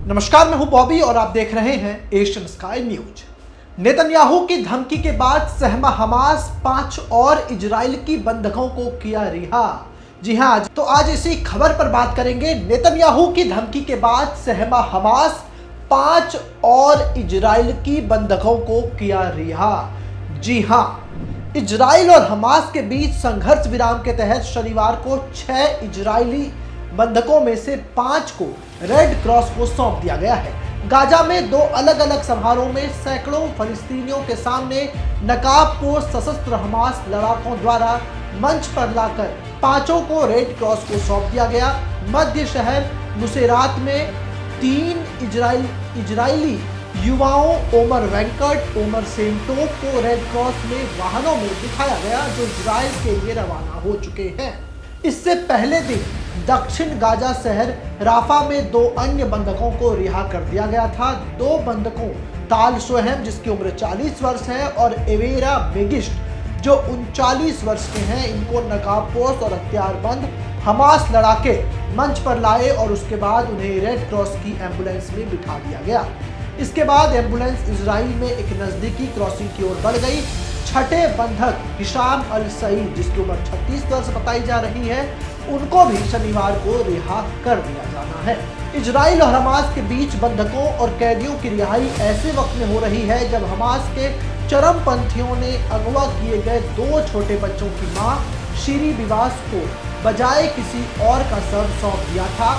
नमस्कार, मैं हूं बॉबी और आप देख रहे हैं एशियन स्काई न्यूज। नेतन्याहू की धमकी के बाद सहमा हमास 5 और इजराइल की बंधकों को किया रिहा। जी हां, तो आज इसी खबर पर बात करेंगे। नेतन्याहू की धमकी के बाद सहमा हमास 5 और इजराइल की बंधकों को किया रिहा। जी हां, इजराइल और हमास के बीच संघर्ष विराम के तहत शनिवार को 6 इजरायली बंधकों में से 5 को रेड क्रॉस को सौंप दिया गया है। गाजा में 2 अलग अलग समारोह में सैकड़ों फलस्तीनियों के सामने नकाबपोश सशस्त्र हमास लड़ाकों द्वारा मंच पर लाकर 5 को रेड क्रॉस को सौंप दिया गया। मध्य शहर नुसेरात में 3 इजरायली युवाओं ओमर वेंकट, ओमर सेंटोक को रेड क्रॉस में वाहनों में दिखाया गया, जो इजराइल के लिए रवाना हो चुके हैं। इससे पहले दिन दक्षिण गाजा शहर राफा में 2 अन्य बंधकों को रिहा कर दिया गया था। 2 बंधकों ताल सोहेम, जिसकी उम्र 40 वर्ष है, और एवेरा मेगिस्ट, जो 39 वर्ष के हैं, इनको नकाबपोश और हथियारबंद हमास लड़ाके मंच पर लाए और उसके बाद उन्हें रेड क्रॉस की एम्बुलेंस में बिठा दिया गया। इसके बाद एम्बुलेंस इजराइल में एक नजदीकी क्रॉसिंग की ओर बढ़ गई। छठे बंधक हिशाम अल सईद, जिसकी उम्र 36 वर्ष बताई जा रही है, उनको भी शनिवार को रिहा कर दिया जाना है। इजराइल और हमास के बीच बंधकों और कैदियों की रिहाई ऐसे वक्त में हो रही है जब हमास के चरमपंथियों ने अगवा किए गए 2 छोटे बच्चों की मां शीरी बिवास को बजाय किसी और का शव सौंप दिया था।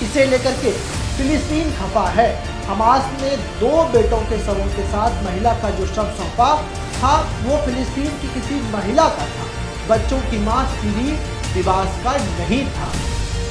इसे लेकर के फिलिस्तीन खफा है। हमास ने 2 बेटों के शवों के साथ महिला का जो शव सौंपा था, वो फिलिस्तीन की किसी महिला का था। बच्चों की मां शीरी बिवास का नहीं था।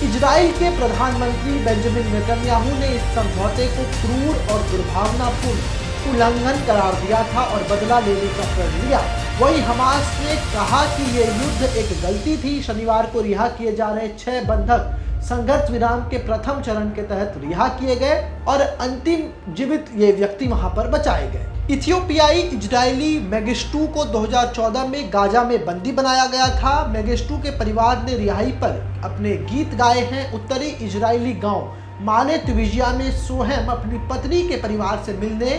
इजराइल के प्रधानमंत्री बेंजामिन नेतन्याहू ने इस समझौते को क्रूर और दुर्भावनापूर्ण उल्लंघन करार दिया था और बदला लेने का प्रण लिया। वहीं हमास ने कहा कि ये युद्ध एक गलती थी। शनिवार को रिहा किए जा रहे 6 बंधक संघर्ष विराम के प्रथम चरण के तहत रिहा किए गए और अंतिम जीवित ये व्यक्ति वहां पर बचाए गए। इथियोपियाई इजरायली मेगिस्टू को 2014 में गाजा में बंदी बनाया गया था। मेगिस्टू के परिवार ने रिहाई पर अपने गीत गाए हैं। उत्तरी इजरायली गांव माले त्विजिया में सोहेम अपनी पत्नी के परिवार से मिलने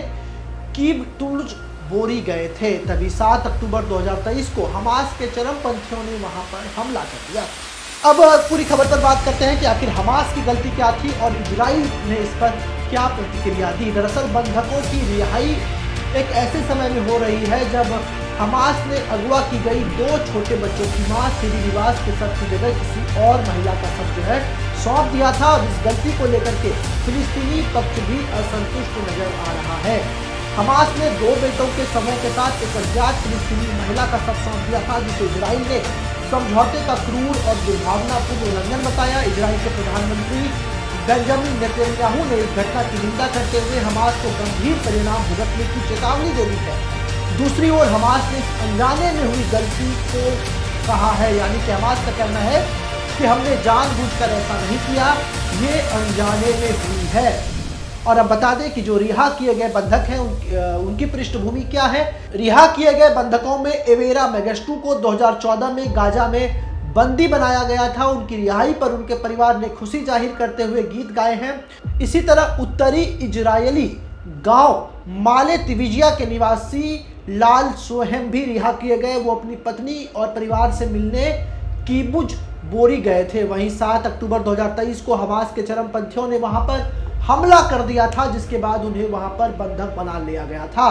कीबटुज बोरी गए थे। तभी 7 अक्टूबर 2023 को हमास के चरमपंथियों ने वहां पर हमला कर दिया। अब पूरी खबर पर बात करते हैं कि आखिर हमास की गलती क्या थी और इजराइल ने इस पर क्या प्रतिक्रिया दी। दरअसल बंधकों की रिहाई एक ऐसे समय में हो रही है जब हमास ने अगवा की गई 2 छोटे बच्चों की मां शीरी बिवास के शव की जगह किसी और महिला का शव जो है सौंप दिया था। और इस गलती को लेकर के फिलिस्तीनी पक्ष भी असंतुष्ट नजर आ रहा है। हमास ने 2 बेटों के शवों के साथ एक अज्ञात फिलिस्तीनी महिला का शव सौंप दिया था, जिसे इजराइल ने समझौते का क्रूर और दुर्भावनापूर्ण उल्लंघन बताया। इजराइल के प्रधानमंत्री बेंजामिन नेतन्याहू ने इस घटना की निंदा करते हुए हमास को गंभीर परिणाम भुगतने की चेतावनी दे दी है। दूसरी ओर हमास ने अनजाने में हुई गलती को कहा है, यानी कि हमास का कहना है कि हमने जानबूझकर ऐसा नहीं किया, ये अनजाने में हुई है। और अब बता दें कि जो रिहा किए गए बंधक हैं उनकी पृष्ठभूमि क्या है। रिहा किए गए बंधकों में एवेरा मेगिस्टू को 2014 में गाजा में बंदी बनाया गया था। उनकी रिहाई पर उनके परिवार ने खुशी जाहिर करते हुए गीत गाए हैं। इसी तरह उत्तरी इजरायली गांव माले त्विजिया के निवासी लाल सोहेम भी रिहा किए गए। वो अपनी पत्नी और परिवार से मिलने कीबुज बोरी गए थे। वहीं 7 अक्टूबर 2023 को हमास के चरमपंथियों ने वहां पर हमला कर दिया था, जिसके बाद उन्हें वहां पर बंधक बना लिया गया था।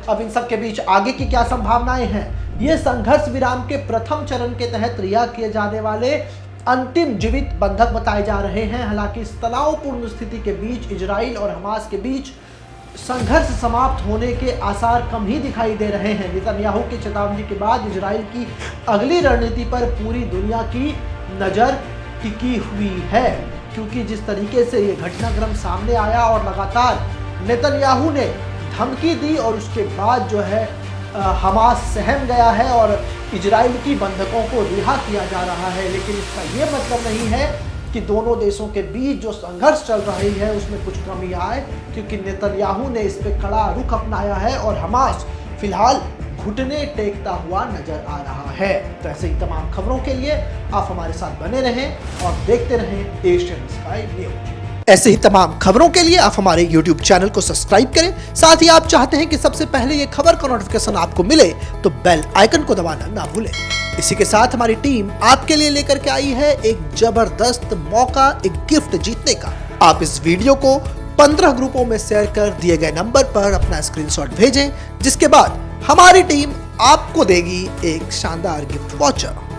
अब इन सब के बीच आगे की क्या संभावनाएं हैं? ये संघर्ष विराम के प्रथम चरण के तहत रिहा किए जाने वाले अंतिम जीवित बंधक बताए जा रहे हैं। हालांकि इस तनावपूर्ण स्थिति के बीच इजराइल और हमास के बीच संघर्ष समाप्त होने के आसार कम ही दिखाई दे रहे हैं। नेतन्याहू की चेतावनी के बाद इजराइल की अगली रणनीति पर पूरी दुनिया की नजर टिकी हुई है, क्योंकि जिस तरीके से ये घटनाक्रम सामने आया और लगातार नेतन्याहू ने धमकी दी और उसके बाद जो है हमास सहम गया है और इजराइल की बंधकों को रिहा किया जा रहा है। लेकिन इसका ये मतलब नहीं है कि दोनों देशों के बीच जो संघर्ष चल रही है उसमें कुछ कमी आए, क्योंकि नेतन्याहू ने इस पे कड़ा रुख अपनाया है और हमास फिलहाल घुटने टेकता हुआ नजर आ रहा है। तो ऐसे ही तमाम खबरों के लिए आप हमारे साथ बने रहें और देखते रहें एशियन स्काई न्यूज। ऐसे ही तमाम खबरों के लिए आप हमारे YouTube चैनल को सब्सक्राइब करें। साथ ही आप चाहते हैं कि सबसे पहले ये खबर का नोटिफिकेशन आपको मिले तो बेल आइकन को दबाना ना भूलें। इसी के साथ हमारी टीम आपके लिए लेकर के आई है एक जबरदस्त मौका, एक गिफ्ट जीतने का। आप इस वीडियो को 15 ग्रुपों में शेयर कर दिए गए नंबर पर अपना स्क्रीनशॉट भेजें, जिसके बाद हमारी टीम आपको देगी एक शानदार गिफ्ट वाउचर।